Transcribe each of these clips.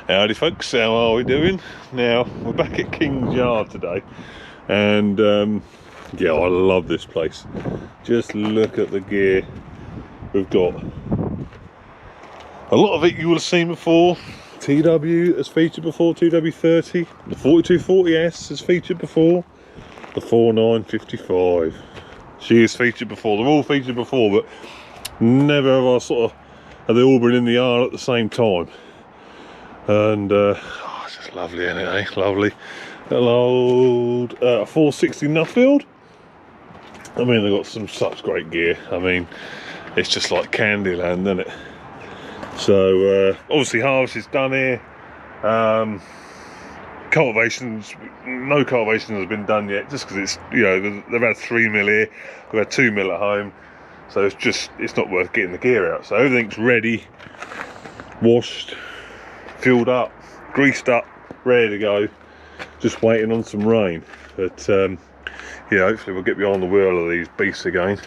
Howdy folks, how are we doing? Now, we're back at King's Yard today, and yeah, I love this place. Just look at the gear we've got. A lot of it you will have seen before. TW has featured before, TW30. The 4240S has featured before. The 4955. She has featured before. They're all featured before, but never have I have they all been in the yard at the same time. And it's just lovely, isn't it, eh? Lovely. Little old 460 Nuffield. I mean, they've got such great gear. I mean, it's just like Candyland, isn't it? So obviously harvest is done here. Cultivations, no cultivation has been done yet, just because it's, you know, they've had 3 mil here, they've had 2 mil at home, so it's not worth getting the gear out. So everything's ready, washed, filled up, greased up, ready to go, just waiting on some rain. But yeah, hopefully we'll get behind the wheel of these beasts again.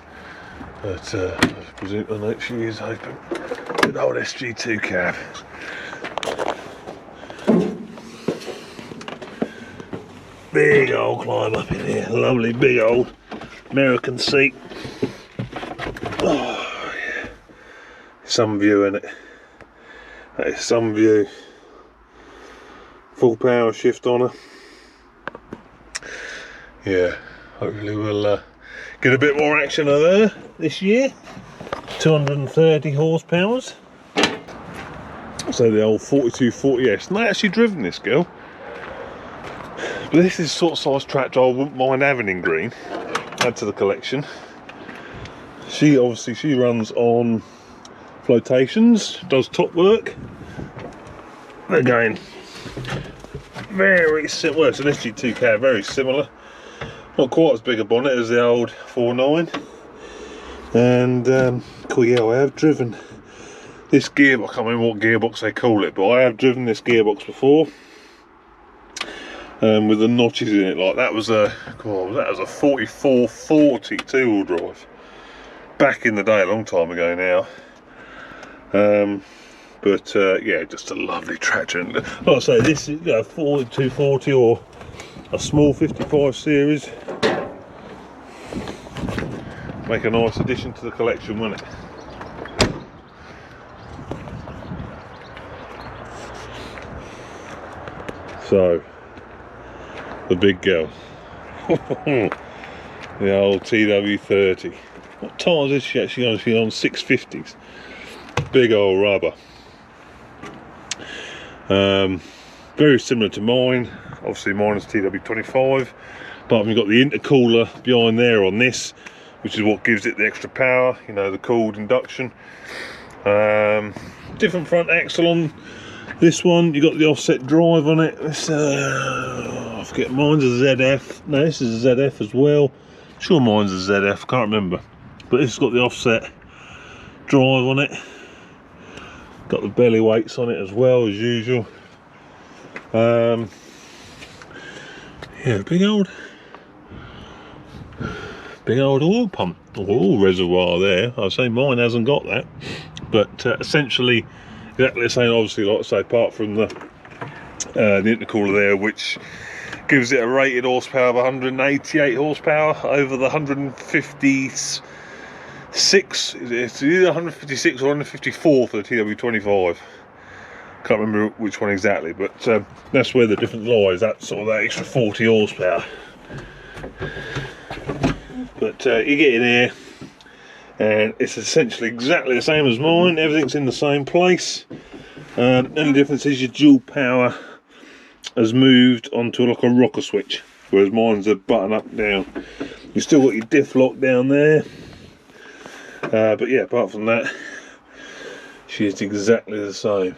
But I presume the next year is open. Good old SG2 cab. Big old climb up in here, lovely big old American seat. Oh yeah, some view in it. That is some view. Full power shift on her. Yeah, hopefully we'll get a bit more action of her this year. 230 horsepower. So the old 4240S. And I actually driven this girl. But this is sort of size tractor I wouldn't mind having in green. Add to the collection. She runs on flotations, does top work. Again, very similar. Well, it's an SG2 cab, very similar. Not quite as big a bonnet as the old 49. And cool, yeah, I have driven this gearbox. I can't remember what gearbox they call it, but I have driven this gearbox before. With the notches in it, like that was a 4440 two-wheel drive back in the day, a long time ago now. But yeah, just a lovely tractor. And like I say, this is 4240 or a small 55 series. Make a nice addition to the collection, wouldn't it? So, the big girl. The old TW30. What tires is she actually on? She's on 650s. Big old rubber. Very similar to mine. Obviously mine is TW25, but we've got the intercooler behind there on this, which is what gives it the extra power, you know, the cooled induction. Different front axle on this one. You got the offset drive on it. This, I forget, mine's a ZF. No, this is a ZF as well. Sure, mine's a ZF, I can't remember. But this has got the offset drive on it. Got the belly weights on it as well, as usual. Yeah, big old oil pump, oil reservoir there. I say mine hasn't got that, but essentially exactly the same. Obviously, like I say, apart from the intercooler there, which gives it a rated horsepower of 188 horsepower over the 156. It's either 156 or 154 for the TW25. Can't remember which one exactly, but that's where the difference lies. That's sort of that extra 40 horsepower. But you get in here, and it's essentially exactly the same as mine. Everything's in the same place. The only difference is your dual power has moved onto like a rocker switch, whereas mine's a button up down. You still got your diff lock down there. But yeah, apart from that, she is exactly the same.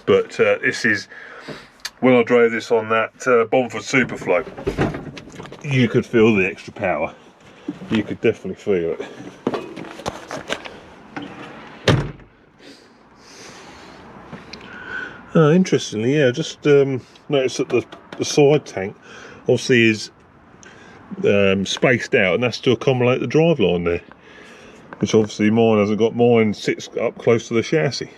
But this is, when I drove this on that Bomford Superflow, you could feel the extra power. You could definitely feel it. Interestingly, yeah, just noticed that the side tank obviously is spaced out, and that's to accommodate the driveline there. Which obviously mine hasn't got. Mine sits up close to the chassis.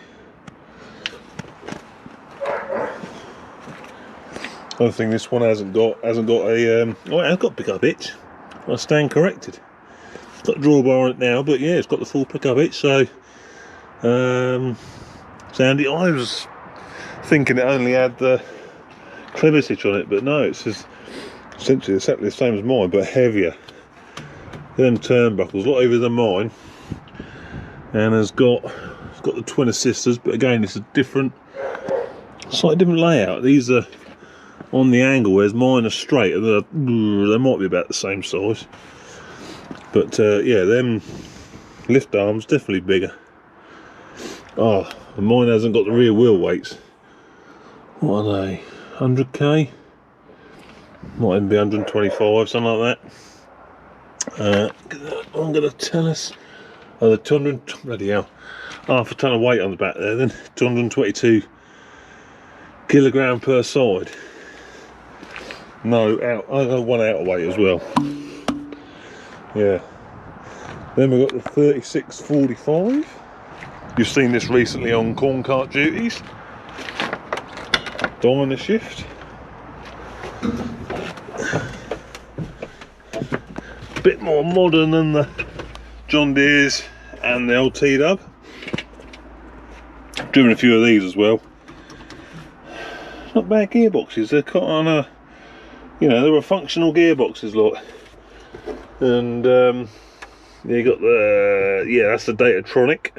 One thing this one hasn't got a oh, it has got pickup hitch. I stand corrected. It's got a drawbar on it now, but yeah, it's got the full pickup hitch. So Sandy, I was thinking it only had the clevis hitch on it, but no, it's essentially exactly the same as mine, but heavier. Them turnbuckles, a lot heavier than mine, and it's got the twin assisters, but again, it's a slightly different layout. These are on the angle, whereas mine are straight, and they might be about the same size. But yeah, them lift arms definitely bigger. Oh, and mine hasn't got the rear wheel weights. What are they? 100k? Might even be 125, something like that. I'm going to tell us. Oh, the 200, bloody hell, half a ton of weight on the back there. Then 222 kilogram per side. No, one outer weight as well. Yeah. Then we've got the 3645. You've seen this recently on corn cart duties. Diamond shift. A bit more modern than the John Deere's and the old T-Dub. Driven a few of these as well. Not bad gearboxes. They're quite on a, you know, they were functional gearboxes, look. And you got the, yeah, that's the datatronic,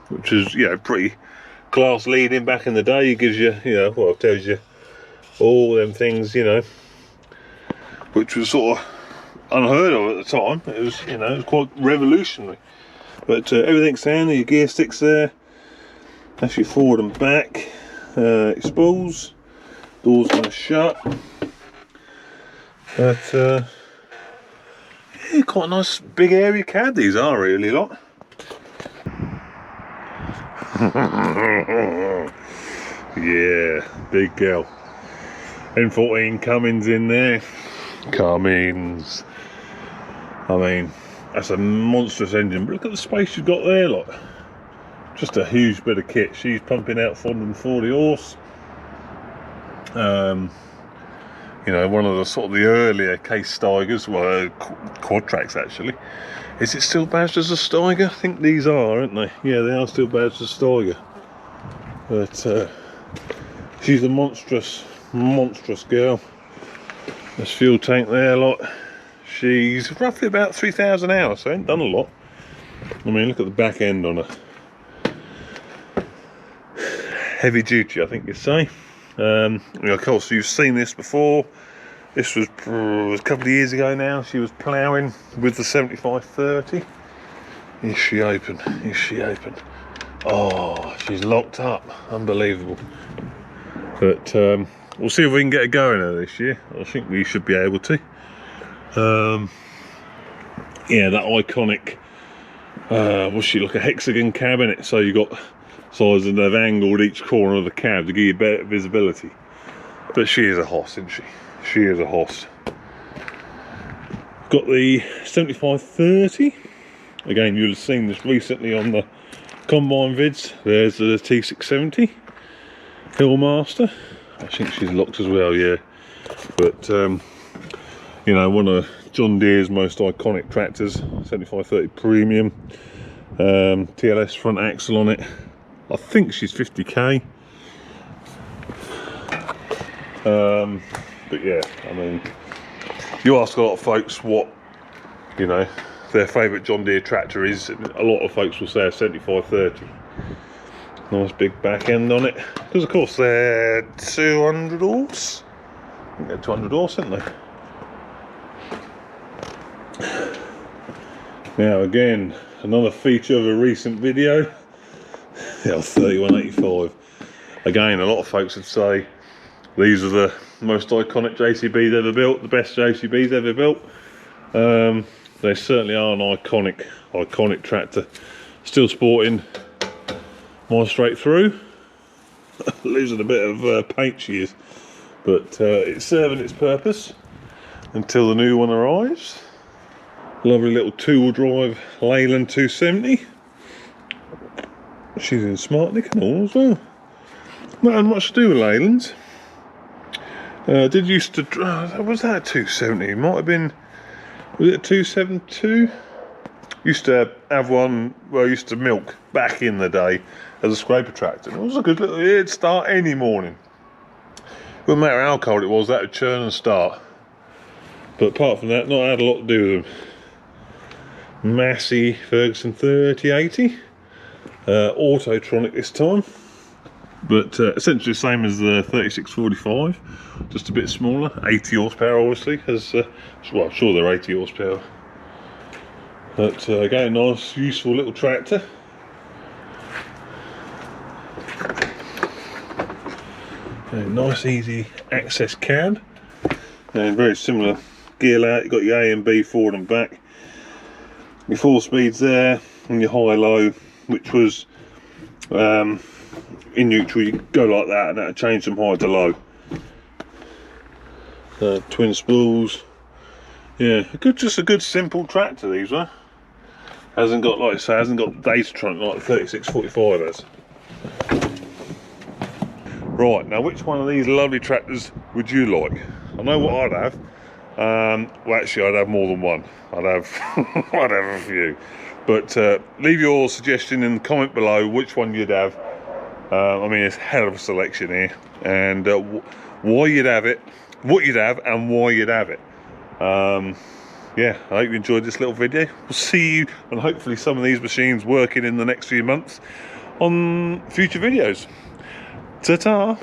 which is, you know, pretty class leading back in the day. It gives you, you know, well, it tells you all them things, you know, which was sort of unheard of at the time. It was, you know, it was quite revolutionary. But everything's down there, your gear sticks there. That's your forward and back. Your spools. Door's going to shut. But yeah, quite a nice big area cab these are, really, lot. Yeah, big girl. N14 Cummins in there. Cummins. I mean, that's a monstrous engine, but look at the space you've got there, look. Just a huge bit of kit. She's pumping out 440 horse. You know, one of the sort of the earlier case Steigers, well, Quadtracs actually. Is it still badged as a Steiger? I think these are, aren't they? Yeah, they are still badged as Steiger. But she's a monstrous girl. This fuel tank there, lot. She's roughly about 3,000 hours, so ain't done a lot. I mean, look at the back end on her. Heavy duty, I think you'd say. Of course, you've seen this before. This was a couple of years ago now. She was ploughing with the 7530. Is she open? Is she open? Oh, she's locked up. Unbelievable. But we'll see if we can get her going this year. I think we should be able to. Yeah, that iconic, what's she, like a hexagon cab in it, so you got sides and they've angled each corner of the cab to give you better visibility. But she is a hoss, isn't she? She is a hoss. Got the 7530. Again, you'll have seen this recently on the combine vids. There's the T670 Hillmaster. I think she's locked as well, yeah. But you know, one of John Deere's most iconic tractors, 7530 Premium, TLS front axle on it. I think she's 50k. But yeah, I mean, you ask a lot of folks what, you know, their favourite John Deere tractor is. A lot of folks will say a 7530. Nice big back end on it, because of course they're 200 horse. I think they're 200 horse, aren't they? Now again, another feature of a recent video, the 3185. Again, a lot of folks would say these are the most iconic JCBs ever built, the best JCBs ever built. They certainly are an iconic tractor. Still sporting my straight through. Losing a bit of paint, she is, but it's serving its purpose until the new one arrives. Lovely little two-wheel drive Leyland 270. She's in smart nick and all as well. not had much to do with Leyland's. Did used to, was that a 270? It might have been, was it a 272? Used to have one where I used to milk back in the day as a scraper tractor. And it was a good little, it'd start any morning. Wouldn't matter how cold it was, that would churn and start. But apart from that, not had a lot to do with them. Massey Ferguson 3080. Autotronic this time. But essentially the same as the 3645. Just a bit smaller. 80 horsepower obviously. Well, I'm sure they're 80 horsepower. But again, nice, useful little tractor. And nice, easy access cab. And very similar gear layout. You've got your A and B forward and back. Your 4 speeds there, and your high-low, which was in neutral. You go like that, and that'll change from high to low. Twin spools. Yeah, just a good simple tractor. These were. Hasn't got, like I say, hasn't got datatronic like the 3645 has. Right, now which one of these lovely tractors would you like? I know what I'd have. Well, actually, I'd have more than one. I'd have a few. But leave your suggestion in the comment below which one you'd have. I mean, it's a hell of a selection here, and why you'd have it, what you'd have, and why you'd have it. Yeah, I hope you enjoyed this little video. We'll see you, and hopefully some of these machines working in the next few months on future videos. Ta-ta!